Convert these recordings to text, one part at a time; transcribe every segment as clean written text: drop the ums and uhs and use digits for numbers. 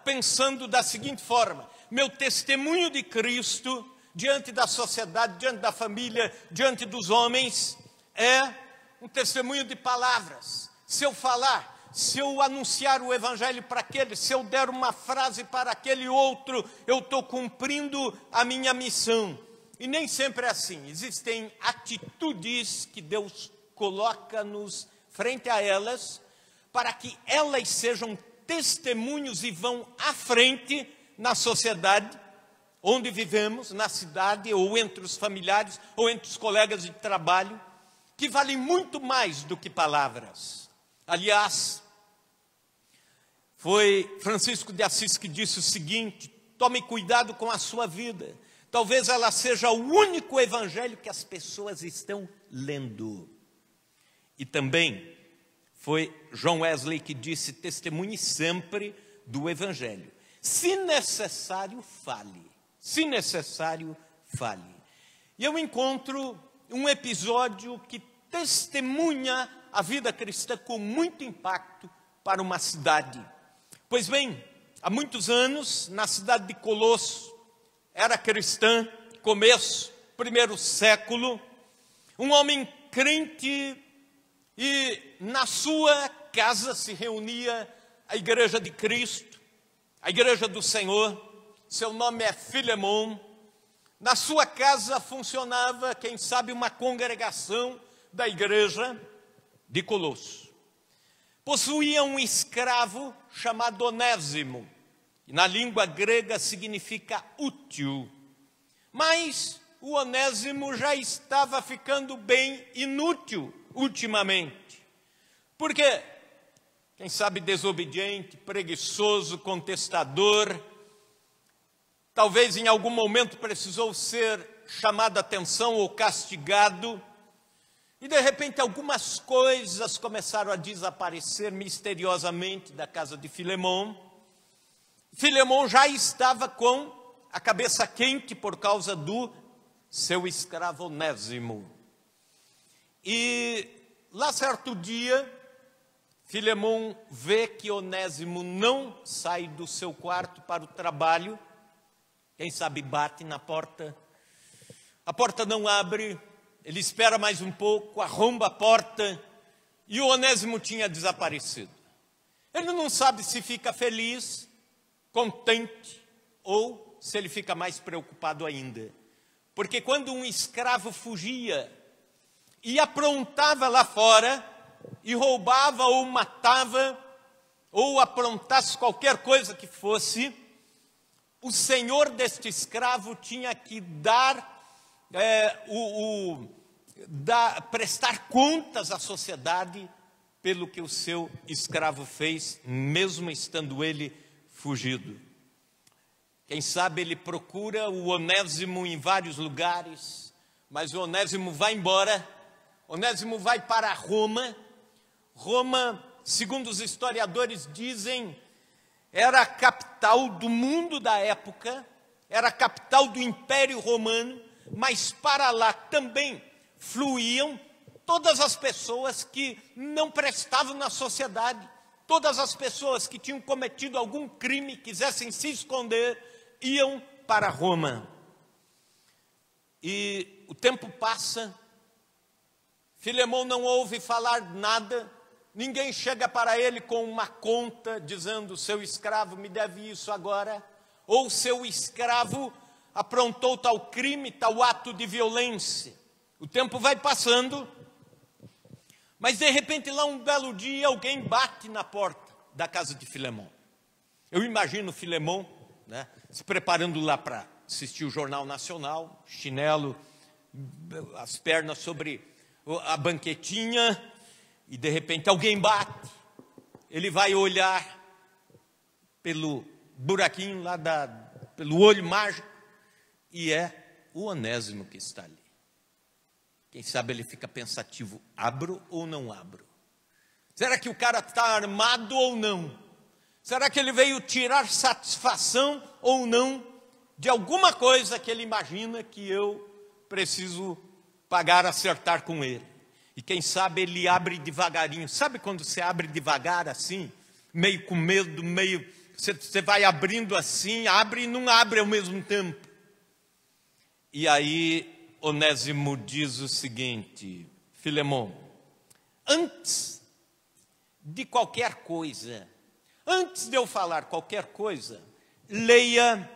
pensando da seguinte forma: meu testemunho de Cristo diante da sociedade, diante da família, diante dos homens, é um testemunho de palavras. Se eu falar, se eu anunciar o evangelho para aquele, se eu der uma frase para aquele outro, eu estou cumprindo a minha missão. E nem sempre é assim. Existem atitudes que Deus coloca-nos frente a elas, para que elas sejam testemunhos e vão à frente na sociedade onde vivemos, na cidade, ou entre os familiares, ou entre os colegas de trabalho, que valem muito mais do que palavras. Aliás, foi Francisco de Assis que disse o seguinte: tome cuidado com a sua vida. Talvez ela seja o único evangelho que as pessoas estão lendo. E também foi John Wesley que disse: testemunhe sempre do evangelho. Se necessário, fale. Se necessário, fale. E eu encontro um episódio que testemunha a vida cristã com muito impacto para uma cidade. Pois bem, há muitos anos, na cidade de Colosso, era cristã, começo, primeiro século, um homem crente, e na sua casa se reunia a igreja de Cristo, a igreja do Senhor. Seu nome é Filemon. Na sua casa funcionava, quem sabe, uma congregação da igreja de Colosso. Possuía um escravo chamado Onésimo, e na língua grega significa útil. Mas o Onésimo já estava ficando bem inútil ultimamente. Por quê? Quem sabe desobediente, preguiçoso, contestador. Talvez em algum momento precisou ser chamado a atenção ou castigado. E de repente algumas coisas começaram a desaparecer misteriosamente da casa de Filemon. Filemon já estava com a cabeça quente por causa do seu escravo Onésimo. E lá certo dia, Filemon vê que Onésimo não sai do seu quarto para o trabalho. Quem sabe bate na porta, a porta não abre, ele espera mais um pouco, arromba a porta, e o Onésimo tinha desaparecido. Ele não sabe se fica feliz, contente, ou se ele fica mais preocupado ainda. Porque quando um escravo fugia e aprontava lá fora, e roubava ou matava, ou aprontasse qualquer coisa que fosse, o senhor deste escravo tinha que prestar contas à sociedade pelo que o seu escravo fez, mesmo estando ele fugido. Quem sabe ele procura o Onésimo em vários lugares, mas o Onésimo vai embora. Onésimo vai para Roma. Roma, segundo os historiadores dizem, era a capital do mundo da época, era a capital do Império Romano, mas para lá também fluíam todas as pessoas que não prestavam na sociedade, todas as pessoas que tinham cometido algum crime, quisessem se esconder, iam para Roma. E o tempo passa, Filemon não ouve falar nada, ninguém chega para ele com uma conta dizendo: seu escravo me deve isso agora, ou seu escravo aprontou tal crime, tal ato de violência. O tempo vai passando, mas de repente lá um belo dia alguém bate na porta da casa de Filemon. Eu imagino Filemon, né, se preparando lá para assistir o Jornal Nacional, chinelo, as pernas sobre a banquetinha, e de repente alguém bate, ele vai olhar pelo buraquinho lá, pelo olho mágico, e é o Onésimo que está ali. Quem sabe ele fica pensativo: abro ou não abro? Será que o cara está armado ou não? Será que ele veio tirar satisfação ou não de alguma coisa que ele imagina que eu preciso pagar, acertar com ele? E quem sabe ele abre devagarinho. Sabe quando você abre devagar assim, meio com medo, meio você vai abrindo assim, abre e não abre ao mesmo tempo. E aí Onésimo diz o seguinte: Filemão, antes de qualquer coisa, antes de eu falar qualquer coisa, leia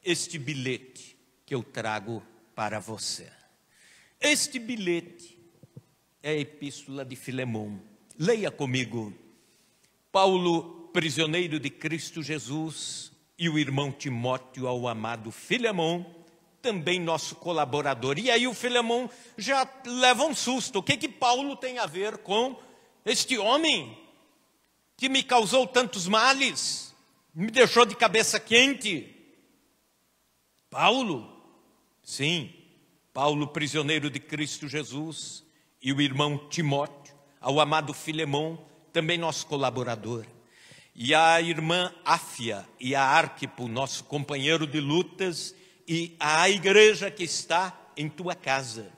este bilhete que eu trago para você. Este bilhete é a epístola de Filemão. Leia comigo. Paulo, prisioneiro de Cristo Jesus, e o irmão Timóteo ao amado Filemão, também nosso colaborador. E aí o Filemão já leva um susto. O que Paulo tem a ver com este homem que me causou tantos males, me deixou de cabeça quente? Paulo? Sim, Paulo, prisioneiro de Cristo Jesus, e o irmão Timóteo, ao amado Filemão, também nosso colaborador. E a irmã Áfia e a Arquipo, nosso companheiro de lutas, e a igreja que está em tua casa.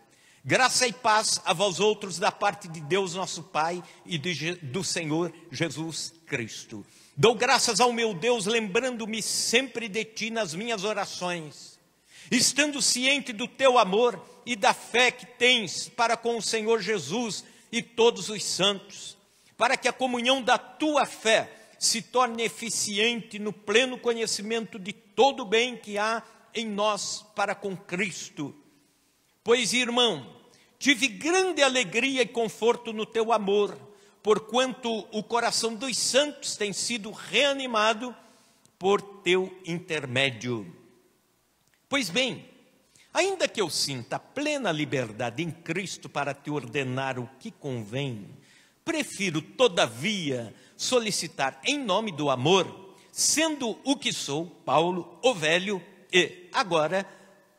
Graça e paz a vós outros da parte de Deus nosso Pai e do Senhor Jesus Cristo. Dou graças ao meu Deus, lembrando-me sempre de ti nas minhas orações, estando ciente do teu amor e da fé que tens para com o Senhor Jesus e todos os santos, para que a comunhão da tua fé se torne eficiente no pleno conhecimento de todo o bem que há em nós para com Cristo. Pois, irmão, tive grande alegria e conforto no teu amor, porquanto o coração dos santos tem sido reanimado por teu intermédio. Pois bem, ainda que eu sinta plena liberdade em Cristo para te ordenar o que convém, prefiro, todavia, solicitar em nome do amor, sendo o que sou, Paulo, o velho, e agora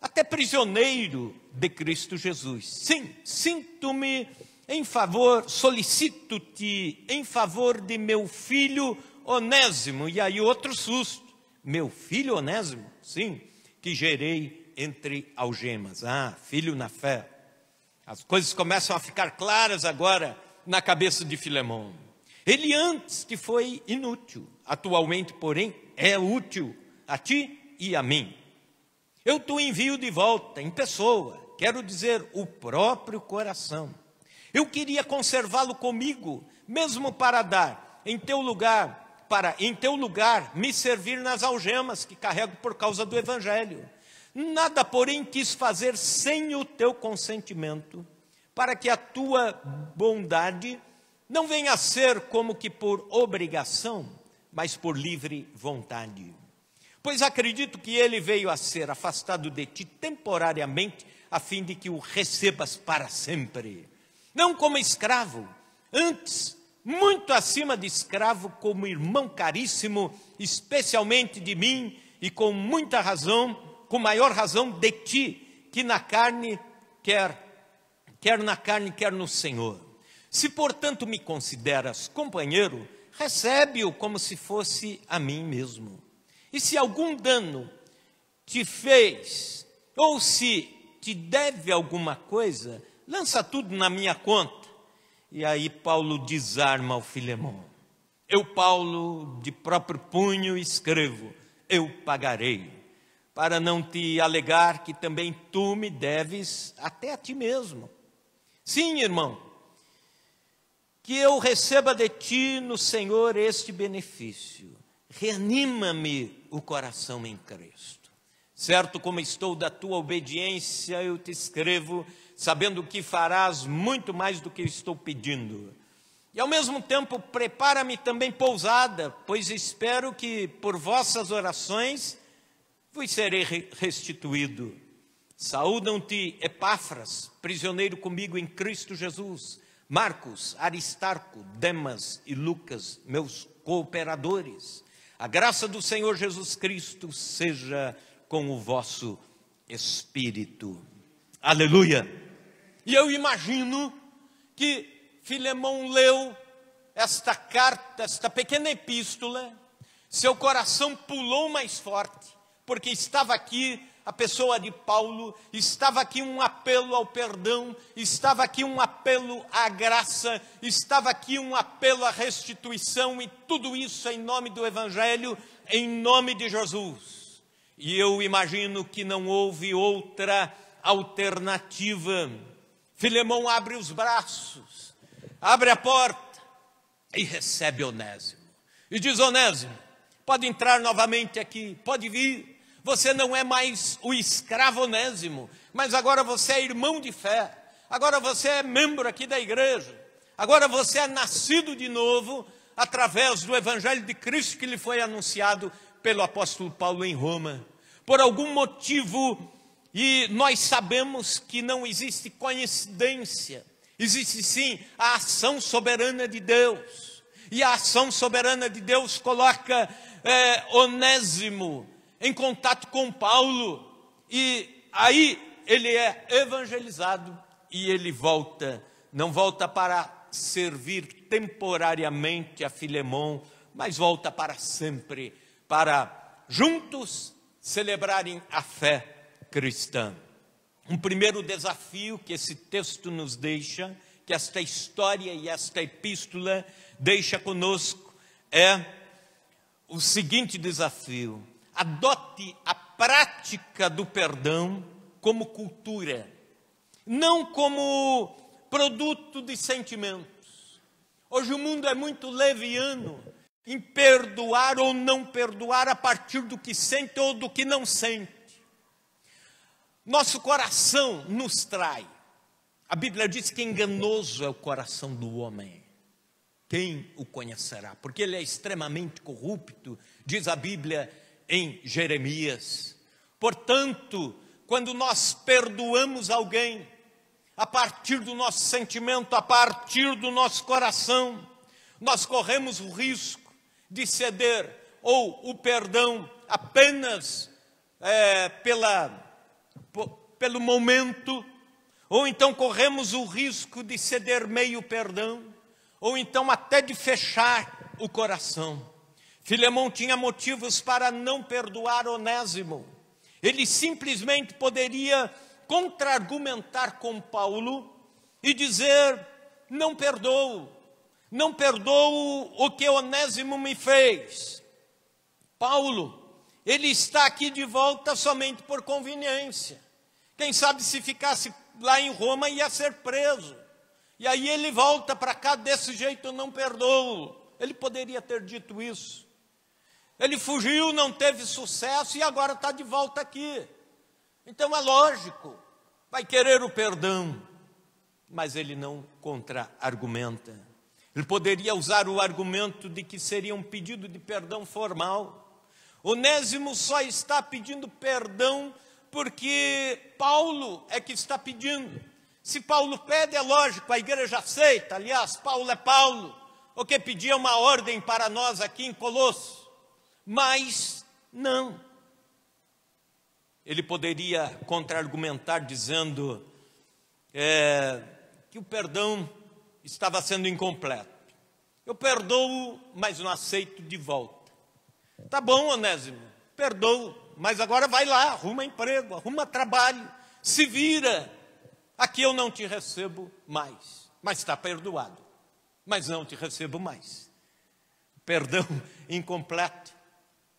até prisioneiro de Cristo Jesus. Sim, sinto-me em favor, solicito-te em favor de meu filho Onésimo. E aí outro susto: meu filho Onésimo? Sim, que gerei entre algemas. Filho na fé. As coisas começam a ficar claras agora na cabeça de Filemão. Ele antes te foi inútil, atualmente, porém, é útil a ti e a mim. Eu te envio de volta em pessoa, quero dizer, o próprio coração. Eu queria conservá-lo comigo, mesmo para dar em teu lugar, me servir nas algemas que carrego por causa do Evangelho. Nada, porém, quis fazer sem o teu consentimento, para que a tua bondade não venha a ser como que por obrigação, mas por livre vontade. Pois acredito que ele veio a ser afastado de ti temporariamente, a fim de que o recebas para sempre. Não como escravo, antes, muito acima de escravo, como irmão caríssimo, especialmente de mim, e com muita razão, com maior razão de ti, que na carne, quer na carne, quer no Senhor. Se, portanto, me consideras companheiro, recebe-o como se fosse a mim mesmo. E se algum dano te fez, ou se te deve alguma coisa, lança tudo na minha conta. E aí Paulo desarma o Filemão. Eu, Paulo, de próprio punho escrevo, eu pagarei, para não te alegar que também tu me deves até a ti mesmo. Sim, irmão, que eu receba de ti no Senhor este benefício. Reanima-me o coração em Cristo. Certo como estou da tua obediência, eu te escrevo, sabendo que farás muito mais do que eu estou pedindo. E ao mesmo tempo, prepara-me também pousada, pois espero que por vossas orações vos serei restituído. Saúdam-te Epáfras, prisioneiro comigo em Cristo Jesus, Marcos, Aristarco, Demas e Lucas, meus cooperadores. A graça do Senhor Jesus Cristo seja com o vosso espírito. Aleluia! E eu imagino que Filemão leu esta carta, esta pequena epístola, seu coração pulou mais forte, porque estava aqui a pessoa de Paulo, estava aqui um apelo ao perdão, estava aqui um apelo à graça, estava aqui um apelo à restituição, e tudo isso em nome do Evangelho, em nome de Jesus. E eu imagino que não houve outra alternativa. Filemão abre os braços, abre a porta e recebe Onésimo. E diz: Onésimo, pode entrar novamente aqui, pode vir. Você não é mais o escravo Onésimo, mas agora você é irmão de fé. Agora você é membro aqui da igreja. Agora você é nascido de novo através do Evangelho de Cristo que lhe foi anunciado pelo apóstolo Paulo em Roma. Por algum motivo, e nós sabemos que não existe coincidência, existe sim a ação soberana de Deus. E a ação soberana de Deus coloca Onésimo em contato com Paulo, e aí ele é evangelizado e ele volta, não volta para servir temporariamente a Filemão, mas volta para sempre, para juntos celebrarem a fé cristã. Um primeiro desafio que esse texto nos deixa, que esta história e esta epístola deixa conosco, é o seguinte desafio: adote a prática do perdão como cultura, não como produto de sentimentos. Hoje o mundo é muito leviano em perdoar ou não perdoar a partir do que sente ou do que não sente. Nosso coração nos trai. A Bíblia diz que enganoso é o coração do homem. Quem o conhecerá? Porque ele é extremamente corrupto, diz a Bíblia em Jeremias. Portanto, quando nós perdoamos alguém, a partir do nosso sentimento, a partir do nosso coração, nós corremos o risco de ceder ou o perdão apenas pelo momento, ou então corremos o risco de ceder meio perdão, ou então até de fechar o coração. Filemão tinha motivos para não perdoar Onésimo. Ele simplesmente poderia contra-argumentar com Paulo e dizer: não perdoo o que Onésimo me fez. Paulo, ele está aqui de volta somente por conveniência. Quem sabe se ficasse lá em Roma ia ser preso. E aí ele volta para cá desse jeito: eu não perdoo. Ele poderia ter dito isso. Ele fugiu, não teve sucesso e agora está de volta aqui. Então é lógico, vai querer o perdão. Mas ele não contra-argumenta. Ele poderia usar o argumento de que seria um pedido de perdão formal. Onésimo só está pedindo perdão porque Paulo é que está pedindo. Se Paulo pede, é lógico, a igreja aceita. Aliás, Paulo é Paulo. O que pedia uma ordem para nós aqui em Colossos. Mas não. Ele poderia contra-argumentar dizendo que o perdão estava sendo incompleto. Eu perdoo, mas não aceito de volta. Tá bom, Onésimo, perdoo, mas agora vai lá, arruma emprego, arruma trabalho, se vira. Aqui eu não te recebo mais, mas está perdoado, mas não te recebo mais. Perdão incompleto.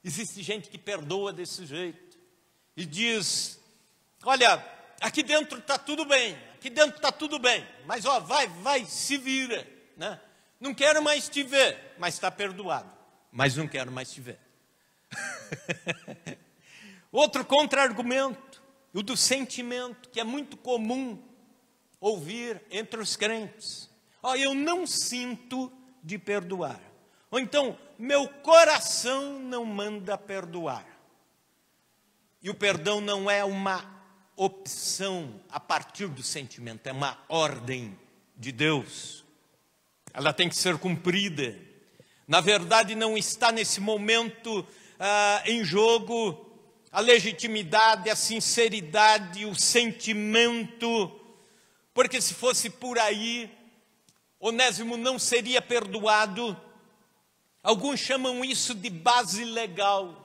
Existe gente que perdoa desse jeito e diz: olha, aqui dentro está tudo bem, mas ó, vai, se vira, né? Não quero mais te ver, mas está perdoado, mas não quero mais te ver. Outro contra-argumento, o do sentimento, que é muito comum ouvir entre os crentes: ó, eu não sinto de perdoar. Ou então, meu coração não manda perdoar. E o perdão não é uma opção a partir do sentimento, é uma ordem de Deus. Ela tem que ser cumprida. Na verdade, não está nesse momento em jogo a legitimidade, a sinceridade, o sentimento, porque se fosse por aí, Onésimo não seria perdoado. Alguns chamam isso de base legal.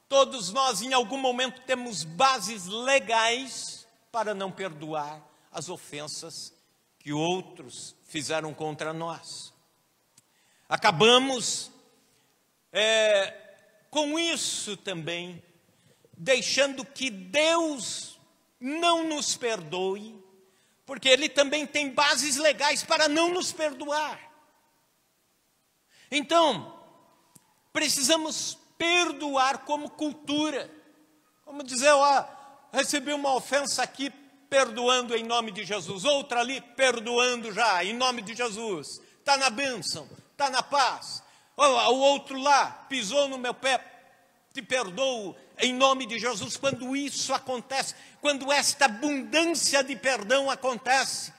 Todos nós, em algum momento, temos bases legais para não perdoar as ofensas que outros fizeram contra nós. Acabamos com isso também, deixando que Deus não nos perdoe, porque Ele também tem bases legais para não nos perdoar. Então, precisamos perdoar como cultura. Como dizer, recebi uma ofensa aqui, perdoando em nome de Jesus. Outra ali, perdoando já, em nome de Jesus. Está na bênção, está na paz. O outro lá, pisou no meu pé, te perdoo em nome de Jesus. Quando isso acontece, quando esta abundância de perdão acontece,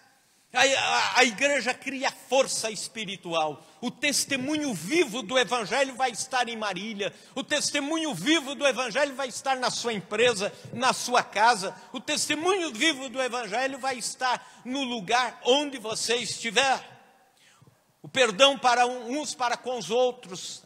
a igreja cria força espiritual. O testemunho vivo do Evangelho vai estar em Marília. O testemunho vivo do Evangelho vai estar na sua empresa, na sua casa. O testemunho vivo do Evangelho vai estar no lugar onde você estiver. O perdão para uns para com os outros,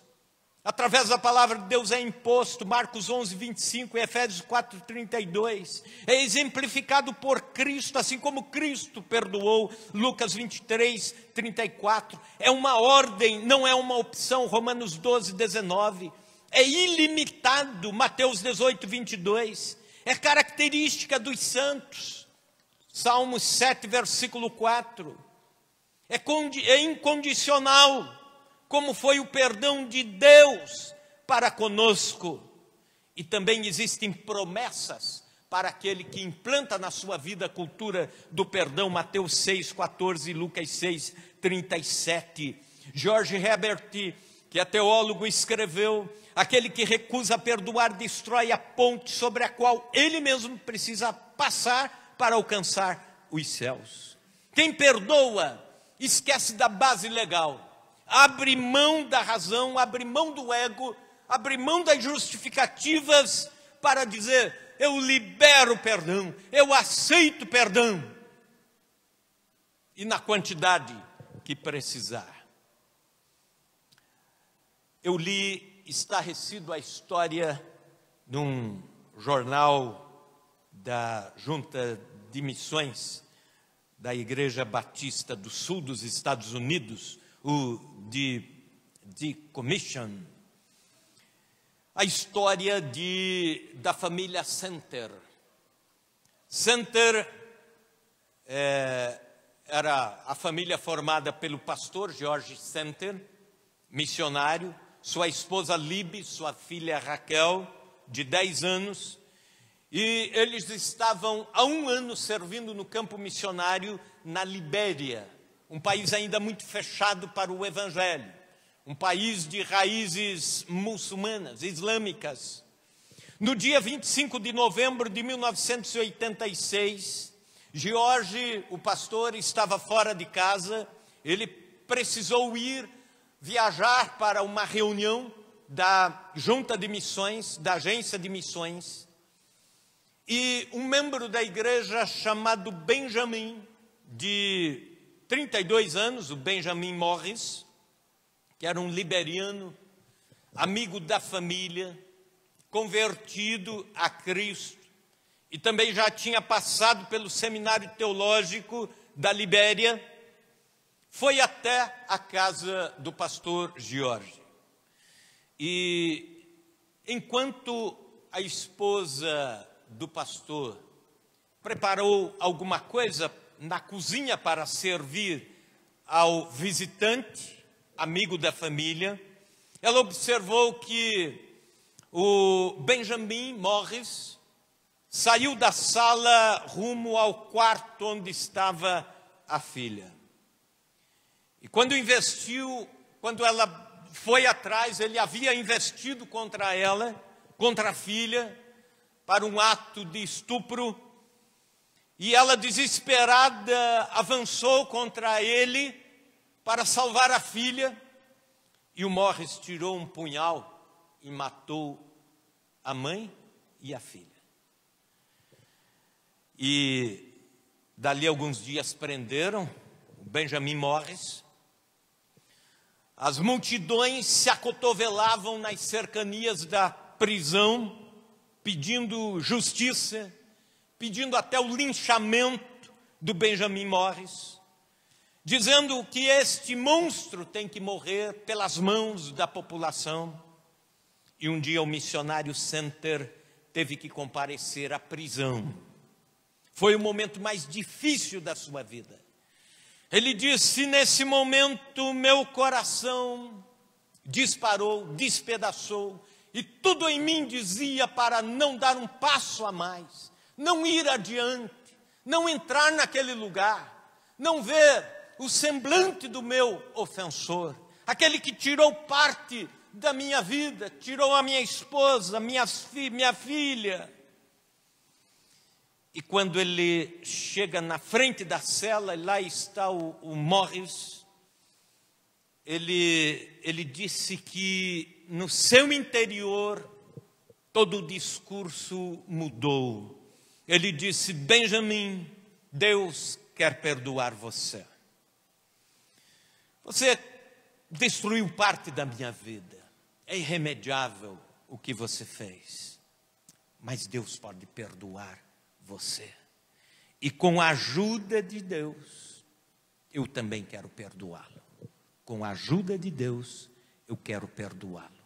através da palavra de Deus, é imposto. Marcos 11, 25 e Efésios 4, 32. É exemplificado por Cristo, assim como Cristo perdoou. Lucas 23, 34. É uma ordem, não é uma opção. Romanos 12, 19. É ilimitado. Mateus 18, 22. É característica dos santos. Salmos 7, versículo 4. É incondicional, como foi o perdão de Deus para conosco. E também existem promessas para aquele que implanta na sua vida a cultura do perdão. Mateus 6, 14 e Lucas 6, 37. George Herbert, que é teólogo, escreveu: aquele que recusa perdoar destrói a ponte sobre a qual ele mesmo precisa passar para alcançar os céus. Quem perdoa esquece da base legal, abre mão da razão, abre mão do ego, abre mão das justificativas para dizer: eu libero perdão, eu aceito perdão, e na quantidade que precisar. Eu li estarrecido a história de um jornal da Junta de Missões da Igreja Batista do Sul dos Estados Unidos, o The Commission, a história da família Center. Center era a família formada pelo pastor George Center, missionário, sua esposa Libby, sua filha Raquel, de 10 anos, e eles estavam há 1 ano servindo no campo missionário na Libéria, um país ainda muito fechado para o Evangelho, um país de raízes muçulmanas, islâmicas. No dia 25 de novembro de 1986, George, o pastor, estava fora de casa. Ele precisou viajar para uma reunião da Junta de Missões, da Agência de Missões, e um membro da igreja chamado Benjamin, de 32 anos, o Benjamin Morris, que era um liberiano, amigo da família, convertido a Cristo, e também já tinha passado pelo seminário teológico da Libéria, foi até a casa do pastor George. E enquanto a esposa do pastor preparou alguma coisa na cozinha para servir ao visitante, amigo da família, ela observou que o Benjamin Morris saiu da sala rumo ao quarto onde estava a filha. E quando ela foi atrás, ele havia investido contra ela, contra a filha, para um ato de estupro, e ela, desesperada, avançou contra ele para salvar a filha, e o Morris tirou um punhal e matou a mãe e a filha. E dali a alguns dias prenderam o Benjamin Morris. As multidões se acotovelavam nas cercanias da prisão, pedindo justiça, pedindo até o linchamento do Benjamin Morris, dizendo que este monstro tem que morrer pelas mãos da população. E um dia o missionário Center teve que comparecer à prisão. Foi o momento mais difícil da sua vida. Ele disse: nesse momento meu coração disparou, despedaçou, e tudo em mim dizia para não dar um passo a mais, não ir adiante, não entrar naquele lugar, não ver o semblante do meu ofensor, aquele que tirou parte da minha vida, tirou a minha esposa, minha filha. E quando ele chega na frente da cela, lá está o Morris, ele disse que no seu interior todo o discurso mudou. Ele disse: Benjamin, Deus quer perdoar você. Você destruiu parte da minha vida. É irremediável o que você fez. Mas Deus pode perdoar você. E com a ajuda de Deus, eu também quero perdoá-lo. Com a ajuda de Deus, eu quero perdoá-lo.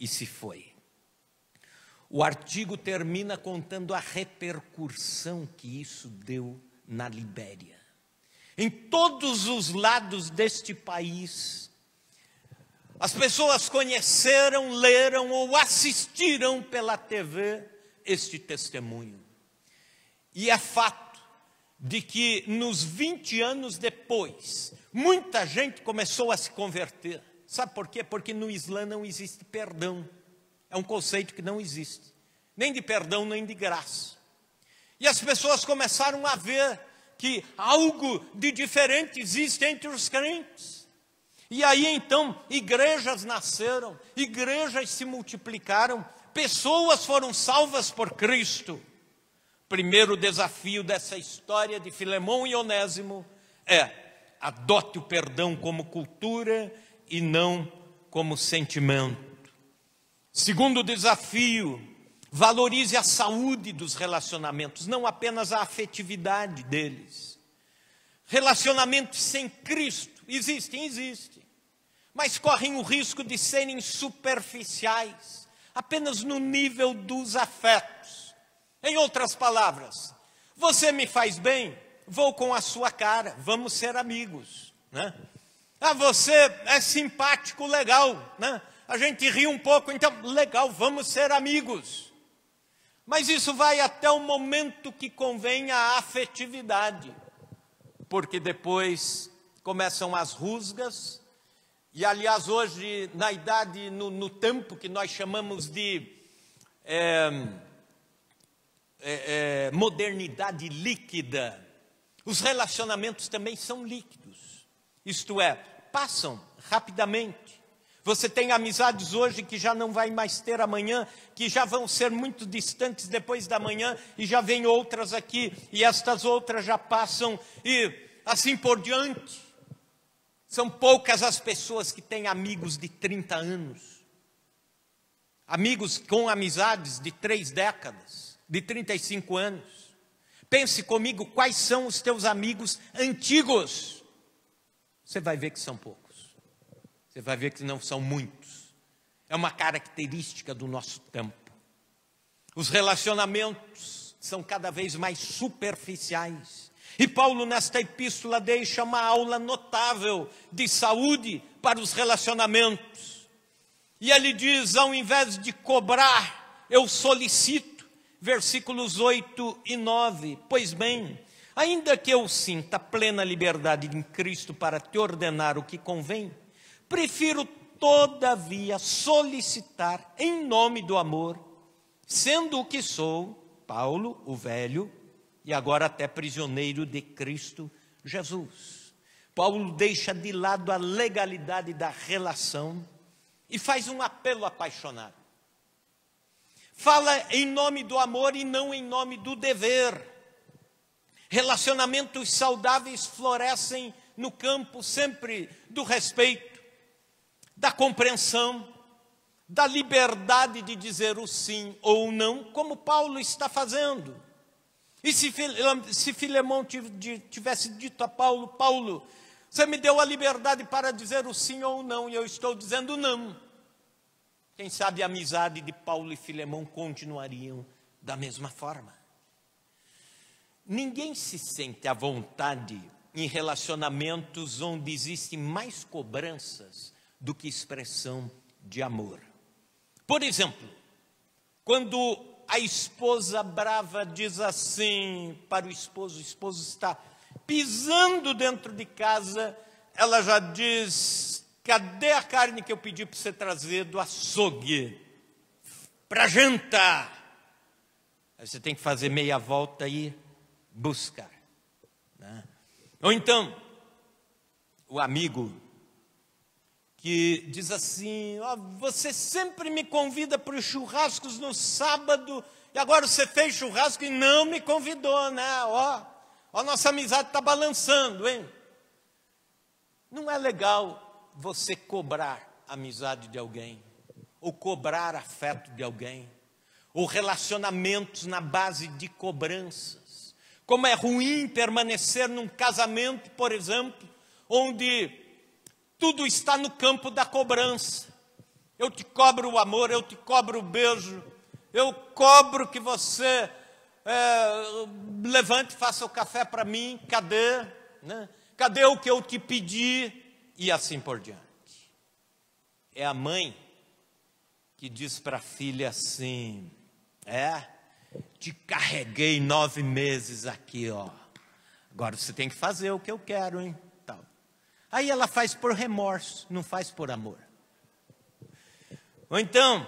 E se foi. O artigo termina contando a repercussão que isso deu na Libéria. Em todos os lados deste país, as pessoas conheceram, leram ou assistiram pela TV este testemunho. E é fato de que nos 20 anos depois, muita gente começou a se converter. Sabe por quê? Porque no Islã não existe perdão. É um conceito que não existe. Nem de perdão, nem de graça. E as pessoas começaram a ver que algo de diferente existe entre os crentes. E aí então, igrejas nasceram, igrejas se multiplicaram, pessoas foram salvas por Cristo. Primeiro desafio dessa história de Filemão e Onésimo é: adote o perdão como cultura e não como sentimento. Segundo desafio, valorize a saúde dos relacionamentos, não apenas a afetividade deles. Relacionamentos sem Cristo existem, mas correm o risco de serem superficiais, apenas no nível dos afetos. Em outras palavras, você me faz bem, vou com a sua cara, vamos ser amigos, né? Ah, você é simpático, legal, né? A gente ri um pouco, então, legal, vamos ser amigos. Mas isso vai até o momento que convém a afetividade, porque depois começam as rusgas, e aliás hoje, na idade, no tempo que nós chamamos de modernidade líquida, os relacionamentos também são líquidos, isto é, passam rapidamente. Você tem amizades hoje que já não vai mais ter amanhã, que já vão ser muito distantes depois da manhã, e já vem outras aqui, e estas outras já passam, e assim por diante. São poucas as pessoas que têm amigos de 30 anos. Amigos com amizades de 3 décadas, de 35 anos. Pense comigo, quais são os teus amigos antigos? Você vai ver que são poucos. Você vai ver que não são muitos. É uma característica do nosso tempo. Os relacionamentos são cada vez mais superficiais. E Paulo, nesta epístola, deixa uma aula notável de saúde para os relacionamentos. E ele diz: ao invés de cobrar, eu solicito. Versículos 8 e 9. Pois bem, ainda que eu sinta plena liberdade em Cristo para te ordenar o que convém, prefiro, todavia, solicitar em nome do amor, sendo o que sou, Paulo, o velho, e agora até prisioneiro de Cristo Jesus. Paulo deixa de lado a legalidade da relação e faz um apelo apaixonado. Fala em nome do amor e não em nome do dever. Relacionamentos saudáveis florescem no campo sempre do respeito, da compreensão, da liberdade de dizer o sim ou o não, como Paulo está fazendo. E se Filemão tivesse dito a Paulo: Paulo, você me deu a liberdade para dizer o sim ou o não, e eu estou dizendo não. Quem sabe a amizade de Paulo e Filemão continuariam da mesma forma. Ninguém se sente à vontade em relacionamentos onde existem mais cobranças do que expressão de amor. Por exemplo, quando a esposa brava diz assim para o esposo está pisando dentro de casa, ela já diz: cadê a carne que eu pedi para você trazer do açougue para jantar? Aí você tem que fazer meia volta e buscar, né? Ou então, o amigo que diz assim: você sempre me convida para os churrascos no sábado, e agora você fez churrasco e não me convidou, né? Nossa amizade está balançando, hein? Não é legal você cobrar a amizade de alguém, ou cobrar afeto de alguém, ou relacionamentos na base de cobranças. Como é ruim permanecer num casamento, por exemplo, onde tudo está no campo da cobrança. Eu te cobro o amor, eu te cobro o beijo, eu cobro que você levante e faça o café para mim, cadê? Né? Cadê o que eu te pedi? E assim por diante. É a mãe que diz para a filha assim: te carreguei 9 meses aqui, ó. Agora você tem que fazer o que eu quero, hein? Tal. Aí ela faz por remorso, não faz por amor. Ou então,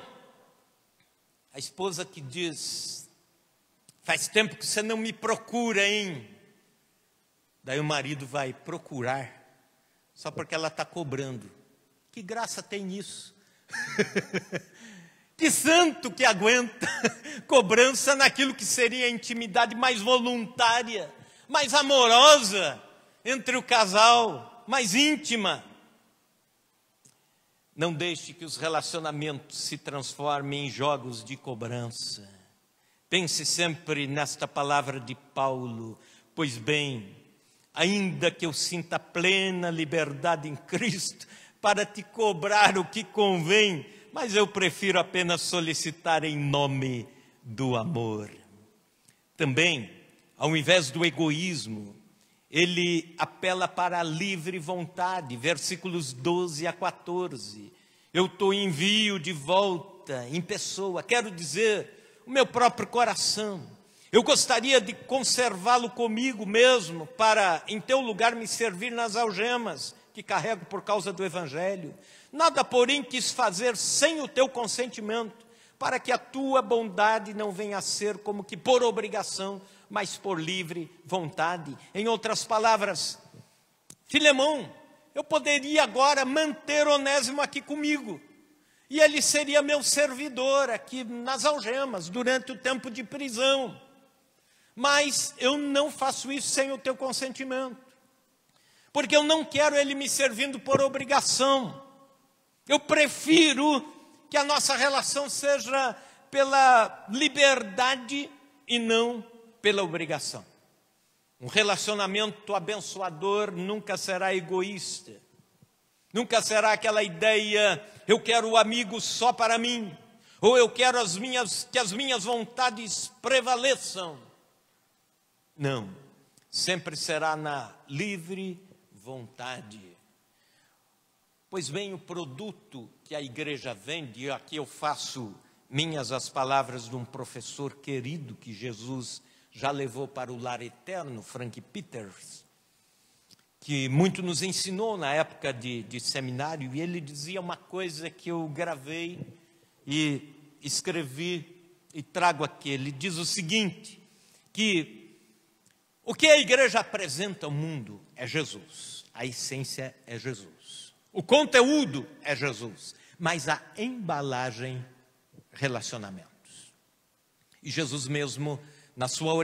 a esposa que diz: faz tempo que você não me procura, hein? Daí o marido vai procurar, só porque ela está cobrando. Que graça tem nisso? Que santo que aguenta cobrança naquilo que seria a intimidade mais voluntária, mais amorosa entre o casal, mais íntima. Não deixe que os relacionamentos se transformem em jogos de cobrança. Pense sempre nesta palavra de Paulo: pois bem, ainda que eu sinta plena liberdade em Cristo para te cobrar o que convém, mas eu prefiro apenas solicitar em nome do amor. Também, ao invés do egoísmo, ele apela para a livre vontade, versículos 12 a 14. Eu te envio de volta em pessoa, quero dizer, o meu próprio coração. Eu gostaria de conservá-lo comigo mesmo, para em teu lugar me servir nas algemas que carrego por causa do Evangelho. Nada, porém, quis fazer sem o teu consentimento, para que a tua bondade não venha a ser como que por obrigação, mas por livre vontade. Em outras palavras, Filemão, eu poderia agora manter Onésimo aqui comigo, e ele seria meu servidor aqui nas algemas, durante o tempo de prisão. Mas eu não faço isso sem o teu consentimento, porque eu não quero ele me servindo por obrigação. Eu prefiro que a nossa relação seja pela liberdade e não pela obrigação. Um relacionamento abençoador nunca será egoísta, nunca será aquela ideia: eu quero o amigo só para mim, ou eu quero que as minhas vontades prevaleçam. Não, sempre será na livre vontade. Pois bem, o produto que a igreja vende, e aqui eu faço minhas as palavras de um professor querido que Jesus já levou para o lar eterno, Frank Peters, que muito nos ensinou na época de seminário, e ele dizia uma coisa que eu gravei e escrevi e trago aqui. Ele diz o seguinte, que o que a igreja apresenta ao mundo é Jesus, a essência é Jesus, o conteúdo é Jesus, mas a embalagem, relacionamentos. E Jesus mesmo, na sua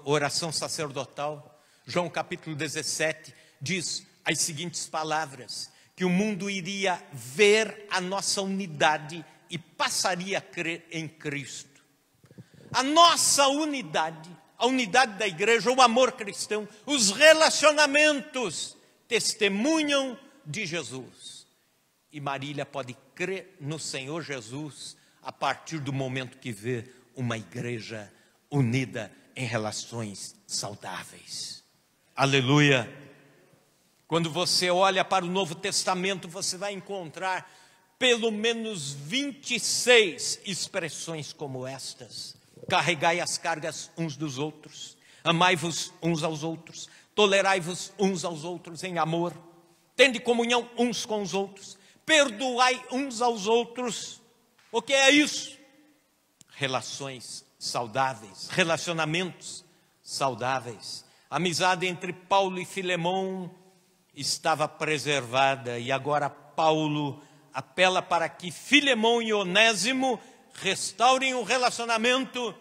oração sacerdotal, João capítulo 17, diz as seguintes palavras: que o mundo iria ver a nossa unidade e passaria a crer em Cristo. A nossa unidade, a unidade da igreja, o amor cristão, os relacionamentos testemunham de Jesus. E Marília pode crer no Senhor Jesus a partir do momento que vê uma igreja unida em relações saudáveis. Aleluia! Quando você olha para o Novo Testamento, você vai encontrar pelo menos 26 expressões como estas. Carregai as cargas uns dos outros, amai-vos uns aos outros, tolerai-vos uns aos outros em amor, tende comunhão uns com os outros, perdoai uns aos outros. O que é isso? Relações saudáveis, relacionamentos saudáveis. A amizade entre Paulo e Filemão estava preservada, e agora Paulo apela para que Filemão e Onésimo restaurem o relacionamento,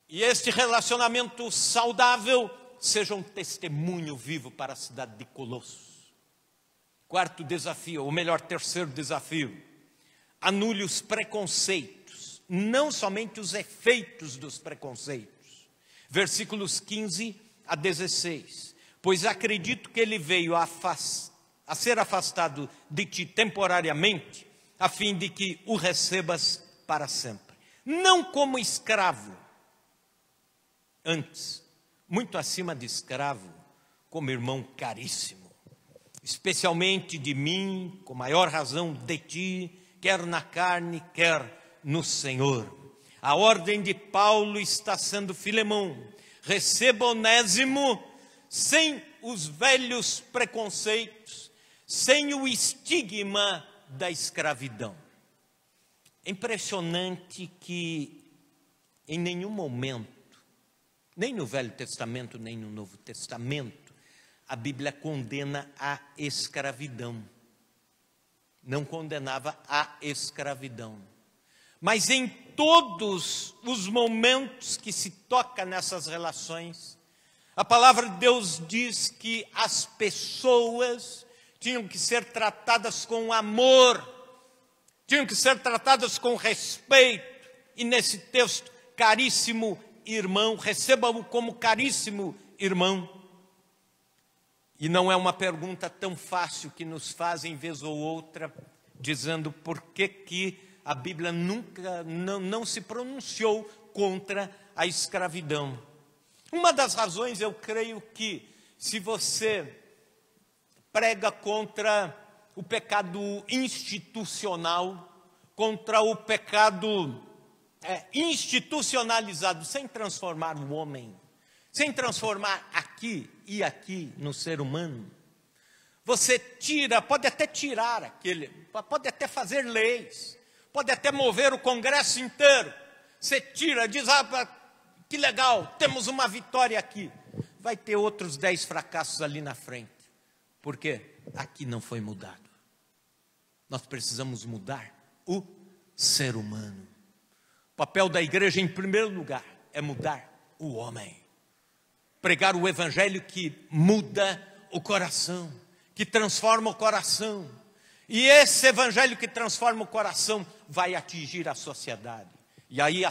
e este relacionamento saudável seja um testemunho vivo para a cidade de Colossos. Quarto desafio, ou melhor, terceiro desafio: anule os preconceitos, não somente os efeitos dos preconceitos. Versículos 15 a 16. Pois acredito que ele veio a ser afastado de ti temporariamente, a fim de que o recebas para sempre. Não como escravo, antes, muito acima de escravo, como irmão caríssimo, especialmente de mim, com maior razão de ti, quer na carne, quer no Senhor. A ordem de Paulo está sendo: Filemão, receba Onésimo sem os velhos preconceitos, sem o estigma da escravidão. É impressionante que em nenhum momento, nem no Velho Testamento, nem no Novo Testamento, a Bíblia condena a escravidão. Não condenava a escravidão. Mas em todos os momentos que se toca nessas relações, a palavra de Deus diz que as pessoas tinham que ser tratadas com amor, tinham que ser tratadas com respeito. E nesse texto, caríssimo irmão, receba-o como caríssimo irmão. E não é uma pergunta tão fácil que nos fazem vez ou outra, dizendo por que a Bíblia nunca não se pronunciou contra a escravidão. Uma das razões, eu creio que, se você prega contra o pecado institucional, contra o pecado institucionalizado, sem transformar o homem, sem transformar aqui e aqui no ser humano, você tira, pode até tirar aquele, pode até fazer leis, pode até mover o Congresso inteiro, você tira, diz: que legal, temos uma vitória aqui. Vai ter outros 10 fracassos ali na frente. Por quê? Aqui não foi mudado. Nós precisamos mudar o ser humano. O papel da igreja, em primeiro lugar, é mudar o homem. Pregar o evangelho que muda o coração, que transforma o coração. E esse evangelho que transforma o coração vai atingir a sociedade. E aí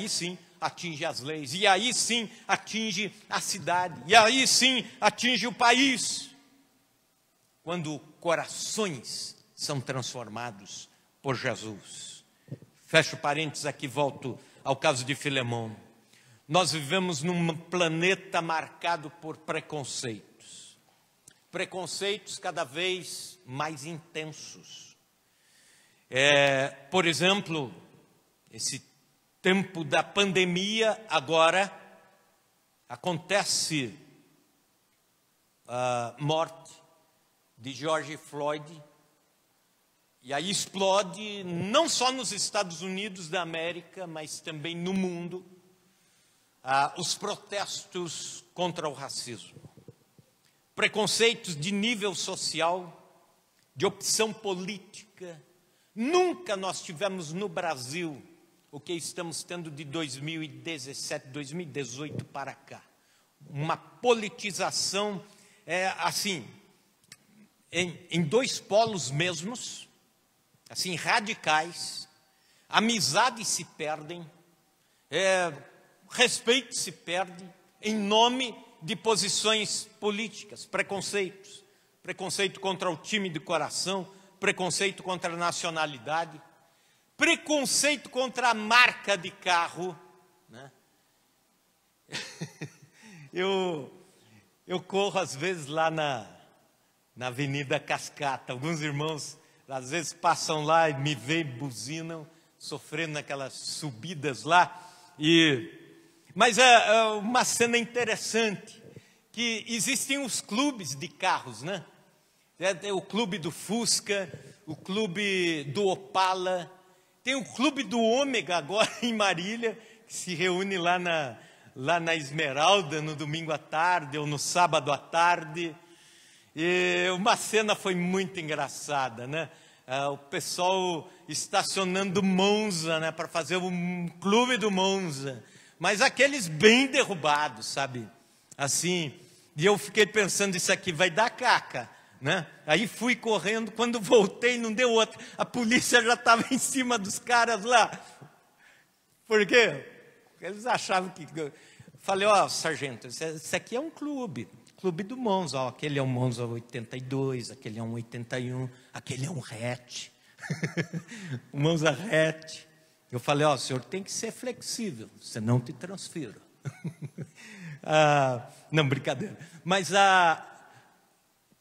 sim, atinge as leis, e aí sim atinge a cidade, e aí sim atinge o país. Quando corações são transformados por Jesus. Fecho parênteses aqui, volto ao caso de Filemão. Nós vivemos num planeta marcado por preconceitos. Preconceitos cada vez mais intensos. Por exemplo, esse tempo da pandemia, agora acontece a morte de George Floyd, e aí explode não só nos Estados Unidos da América, mas também no mundo, os protestos contra o racismo. Preconceitos de nível social, de opção política. Nunca nós tivemos no Brasil o que estamos tendo de 2017, 2018 para cá. Uma politização, em 2 polos mesmos, assim, radicais, amizades se perdem, respeito se perde em nome de posições políticas, preconceitos. Preconceito contra o time de coração, preconceito contra a nacionalidade, preconceito contra a marca de carro, né? Eu corro às vezes lá na Avenida Cascata. Alguns irmãos às vezes passam lá e me veem, buzinam, sofrendo naquelas subidas lá. Mas é uma cena interessante, que existem os clubes de carros, né? O clube do Fusca, o clube do Opala, tem o clube do Ômega agora em Marília, que se reúne lá na Esmeralda no domingo à tarde ou no sábado à tarde. E uma cena foi muito engraçada, né? O pessoal estacionando Monza, né, para fazer um clube do Monza, mas aqueles bem derrubados, sabe? Assim, e eu fiquei pensando, isso aqui vai dar caca, né? Aí fui correndo, quando voltei não deu outra, a polícia já estava em cima dos caras lá. Por quê? Eles achavam que... Falei, sargento, isso aqui é um clube do Monza, aquele é um Monza 82, aquele é um 81, aquele é um hatch, o Monza hatch. Eu falei, o senhor tem que ser flexível, senão te transfiro. Não, brincadeira. Mas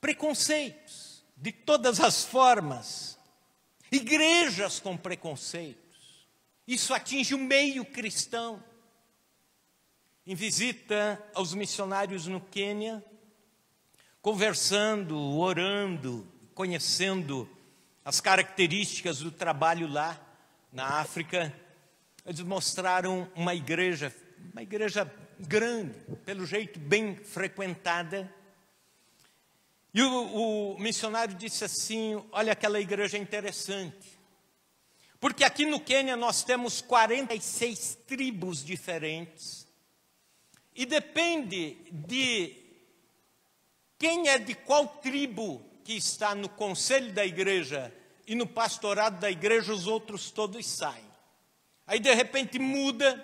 preconceitos de todas as formas, igrejas com preconceitos, isso atinge o meio cristão. Em visita aos missionários no Quênia, conversando, orando, conhecendo as características do trabalho lá na África, eles mostraram uma igreja grande, pelo jeito bem frequentada. E o missionário disse assim, olha, aquela igreja é interessante, porque aqui no Quênia nós temos 46 tribos diferentes, e depende de quem é de qual tribo que está no conselho da igreja e no pastorado da igreja, os outros todos saem. Aí de repente muda,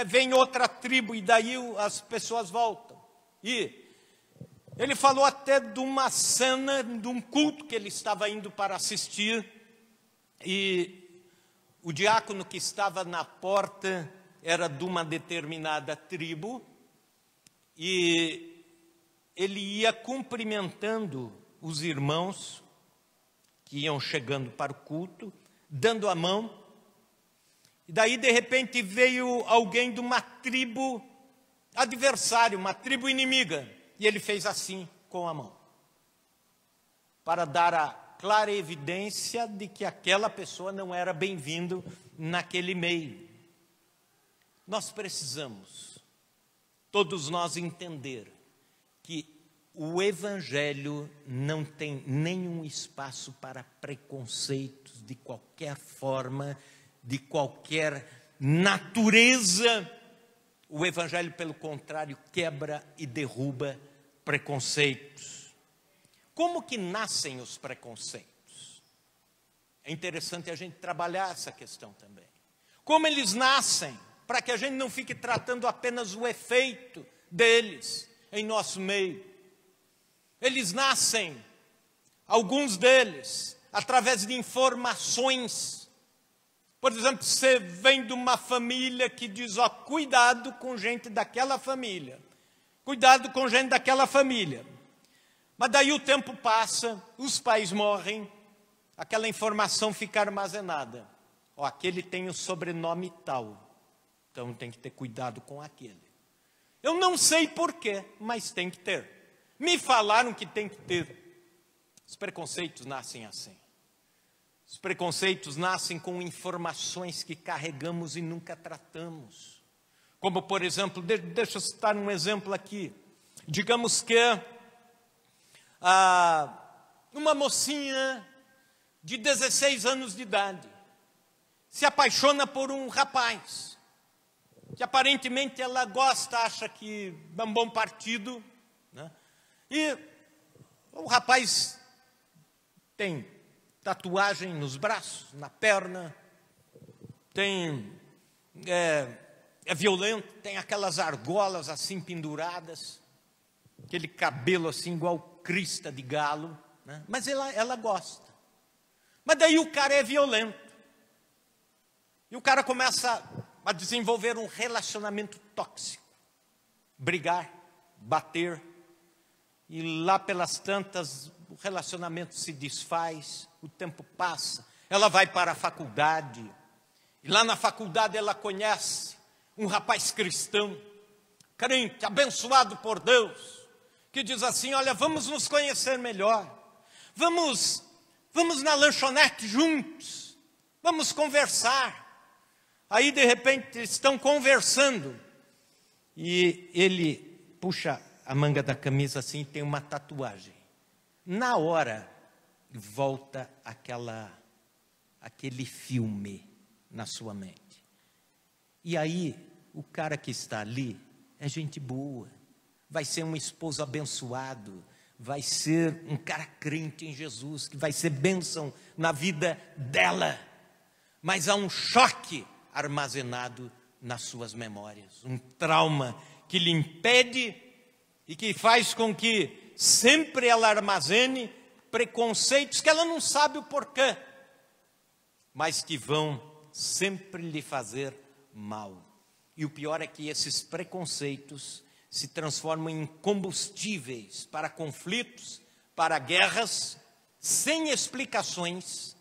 vem outra tribo e daí as pessoas voltam. E ele falou até de uma cena, de um culto que ele estava indo para assistir, e o diácono que estava na porta era de uma determinada tribo, e ele ia cumprimentando os irmãos que iam chegando para o culto, dando a mão, e daí de repente veio alguém de uma tribo adversária, uma tribo inimiga, e ele fez assim com a mão, para dar a clara evidência de que aquela pessoa não era bem-vindo naquele meio. Nós precisamos, todos nós, entender que o Evangelho não tem nenhum espaço para preconceitos de qualquer forma, de qualquer natureza. O Evangelho, pelo contrário, quebra e derruba preconceitos. Como que nascem os preconceitos? É interessante a gente trabalhar essa questão também. Como eles nascem, para que a gente não fique tratando apenas o efeito deles em nosso meio. Eles nascem, alguns deles, através de informações. Por exemplo, você vem de uma família que diz, cuidado com gente daquela família. Cuidado com gente daquela família. Mas daí o tempo passa, os pais morrem, aquela informação fica armazenada. Aquele tem o sobrenome tal, então tem que ter cuidado com aquele. Eu não sei porquê, mas tem que ter. Me falaram que tem que ter. Os preconceitos nascem assim. Os preconceitos nascem com informações que carregamos e nunca tratamos. Como, por exemplo, deixa eu citar um exemplo aqui. Digamos que uma mocinha de 16 anos de idade se apaixona por um rapaz, que aparentemente ela gosta, acha que é um bom partido, né? E o rapaz tem tatuagem nos braços, na perna, é violento, tem aquelas argolas assim penduradas, aquele cabelo assim igual crista de galo, né? Mas ela gosta. Mas daí o cara é violento. E o cara começa a desenvolver um relacionamento tóxico. Brigar, bater. E lá pelas tantas, o relacionamento se desfaz, o tempo passa. Ela vai para a faculdade. E lá na faculdade ela conhece um rapaz cristão, crente, abençoado por Deus, que diz assim: olha, vamos nos conhecer melhor. Vamos na lanchonete juntos. Vamos conversar. Aí, de repente, estão conversando. E ele puxa a manga da camisa assim e tem uma tatuagem. Na hora, volta aquele filme na sua mente. E aí, o cara que está ali é gente boa. Vai ser um esposo abençoado. Vai ser um cara crente em Jesus, que vai ser bênção na vida dela. Mas há um choque armazenado nas suas memórias, um trauma que lhe impede e que faz com que sempre ela armazene preconceitos que ela não sabe o porquê, mas que vão sempre lhe fazer mal. E o pior é que esses preconceitos se transformam em combustíveis para conflitos, para guerras, sem explicações.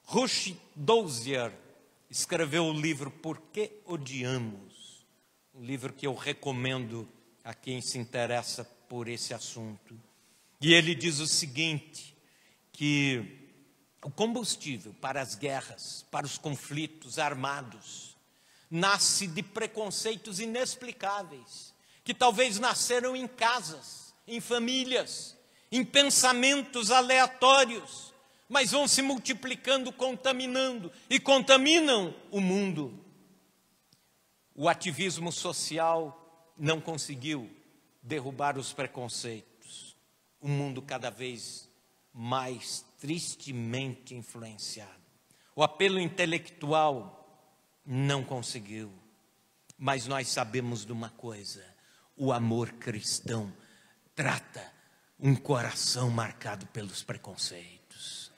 Ruth Dozier escreveu o livro Por que Odiamos? Um livro que eu recomendo a quem se interessa por esse assunto. E ele diz o seguinte, que o combustível para as guerras, para os conflitos armados, nasce de preconceitos inexplicáveis, que talvez nasceram em casas, em famílias, em pensamentos aleatórios, mas vão se multiplicando, contaminando, e contaminam o mundo. O ativismo social não conseguiu derrubar os preconceitos. O mundo cada vez mais tristemente influenciado. O apelo intelectual não conseguiu. Mas nós sabemos de uma coisa: o amor cristão trata um coração marcado pelos preconceitos.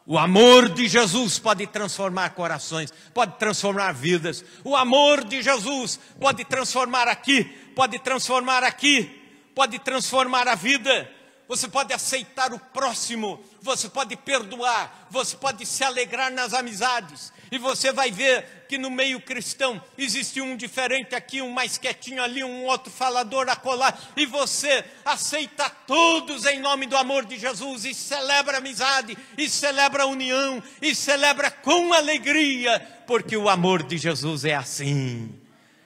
O amor de Jesus pode transformar corações, pode transformar vidas. O amor de Jesus pode transformar aqui, pode transformar aqui, pode transformar a vida. Você pode aceitar o próximo, você pode perdoar, você pode se alegrar nas amizades. E você vai ver que no meio cristão existe um diferente aqui, um mais quietinho ali, um outro falador acolá. E você aceita todos em nome do amor de Jesus e celebra a amizade, e celebra a união, e celebra com alegria, porque o amor de Jesus é assim.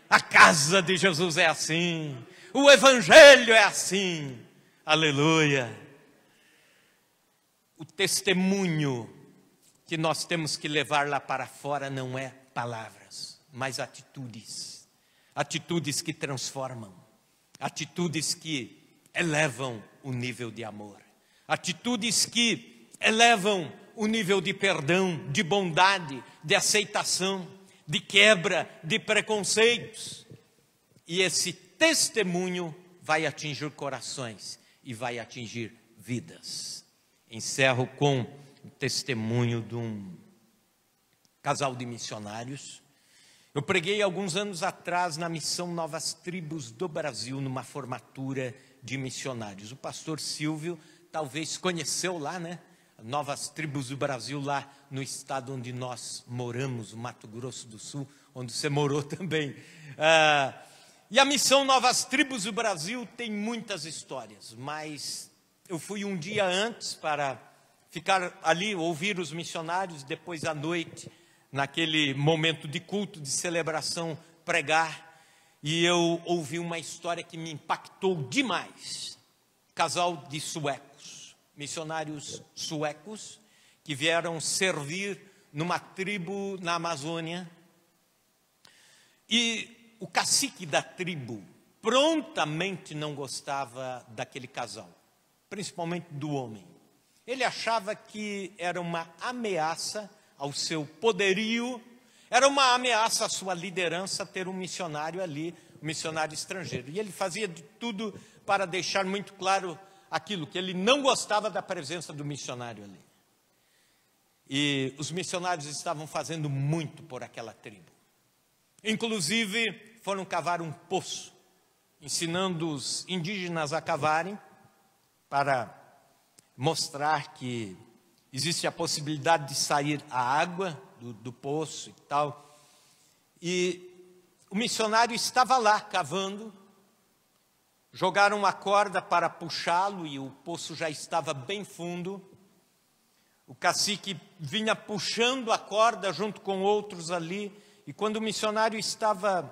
A casa de Jesus é assim. O evangelho é assim. Aleluia! O testemunho que nós temos que levar lá para fora não é palavras, mas atitudes. Atitudes que transformam. Atitudes que elevam o nível de amor. Atitudes que elevam o nível de perdão, de bondade, de aceitação, de quebra de preconceitos. E esse testemunho vai atingir corações e vai atingir vidas. Encerro com o testemunho de um casal de missionários. Eu preguei alguns anos atrás na missão Novas Tribos do Brasil, numa formatura de missionários. O pastor Silvio talvez conheceu lá, né? Novas Tribos do Brasil, lá no estado onde nós moramos, Mato Grosso do Sul, onde você morou também. E a missão Novas Tribos do Brasil tem muitas histórias, mas eu fui um dia antes para ficar ali, ouvir os missionários, depois à noite, naquele momento de culto, de celebração, pregar, e eu ouvi uma história que me impactou demais. Casal de suecos, missionários suecos, que vieram servir numa tribo na Amazônia, e o cacique da tribo prontamente não gostava daquele casal, principalmente do homem. Ele achava que era uma ameaça ao seu poderio, era uma ameaça à sua liderança ter um missionário ali, um missionário estrangeiro. E ele fazia de tudo para deixar muito claro aquilo, que ele não gostava da presença do missionário ali. E os missionários estavam fazendo muito por aquela tribo. Inclusive, foram cavar um poço, ensinando os indígenas a cavarem, para mostrar que existe a possibilidade de sair a água do poço e tal. E o missionário estava lá cavando, jogaram a corda para puxá-lo e o poço já estava bem fundo. O cacique vinha puxando a corda junto com outros ali, e quando o missionário estava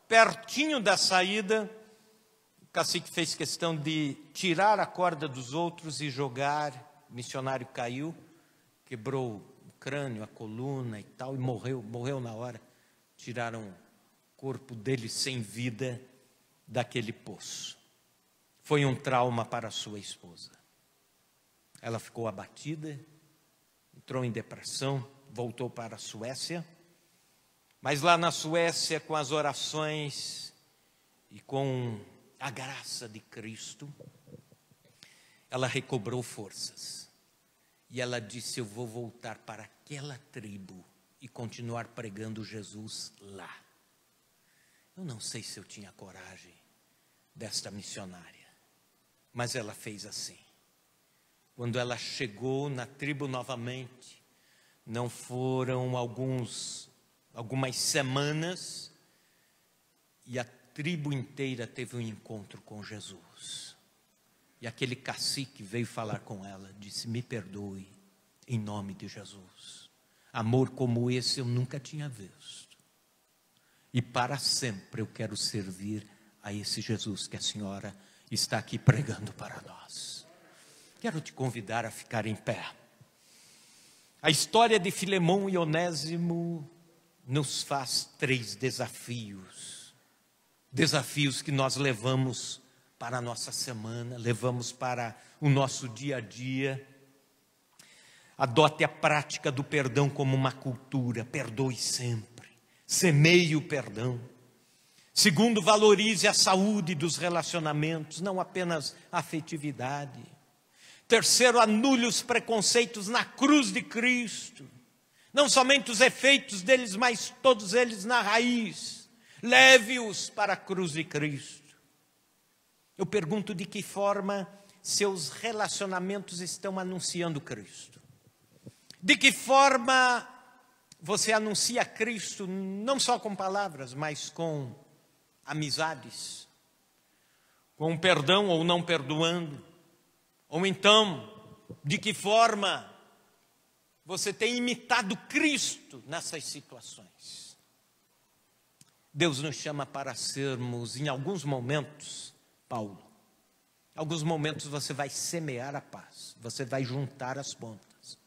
pertinho da saída, o cacique fez questão de tirar a corda dos outros e jogar. O missionário caiu, quebrou o crânio, a coluna e tal, e morreu na hora. Tiraram o corpo dele sem vida daquele poço. Foi um trauma para a sua esposa. Ela ficou abatida, entrou em depressão, voltou para a Suécia. Mas lá na Suécia, com as orações e com a graça de Cristo, ela recobrou forças. E ela disse: eu vou voltar para aquela tribo e continuar pregando Jesus lá. Eu não sei se eu tinha coragem desta missionária, mas ela fez assim. Quando ela chegou na tribo novamente, não foram algumas semanas, e a tribo inteira teve um encontro com Jesus. E aquele cacique veio falar com ela, disse: me perdoe, em nome de Jesus. Amor como esse eu nunca tinha visto. E para sempre eu quero servir a esse Jesus que a senhora está aqui pregando para nós. Quero te convidar a ficar em pé. A história de Filemão e Onésimo nos faz 3 desafios. Desafios que nós levamos para a nossa semana, levamos para o nosso dia a dia. Adote a prática do perdão como uma cultura. Perdoe sempre. Semeie o perdão. Segundo, valorize a saúde dos relacionamentos, não apenas a afetividade. Terceiro, anule os preconceitos na cruz de Cristo. Não somente os efeitos deles, mas todos eles na raiz. Leve-os para a cruz de Cristo. Eu pergunto: de que forma seus relacionamentos estão anunciando Cristo? De que forma você anuncia Cristo, não só com palavras, mas com amizades, com perdão ou não perdoando? Ou então, de que forma você tem imitado Cristo nessas situações? Deus nos chama para sermos, em alguns momentos, Paulo. Em alguns momentos você vai semear a paz, você vai juntar as pontas.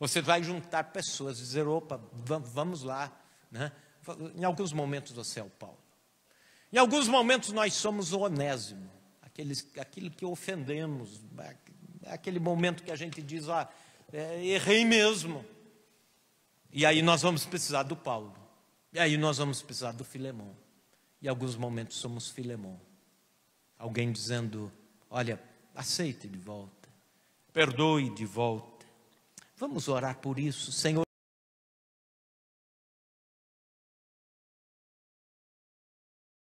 Você vai juntar pessoas, dizer: opa, vamos lá, né? Em alguns momentos você é o Paulo. Em alguns momentos nós somos o Onésimo, aquilo que ofendemos, aquele momento que a gente diz: errei mesmo. E aí nós vamos precisar do Paulo. E aí nós vamos precisar do Filemão. E em alguns momentos somos Filemão. Alguém dizendo: olha, aceite de volta, perdoe de volta. Vamos orar por isso, Senhor.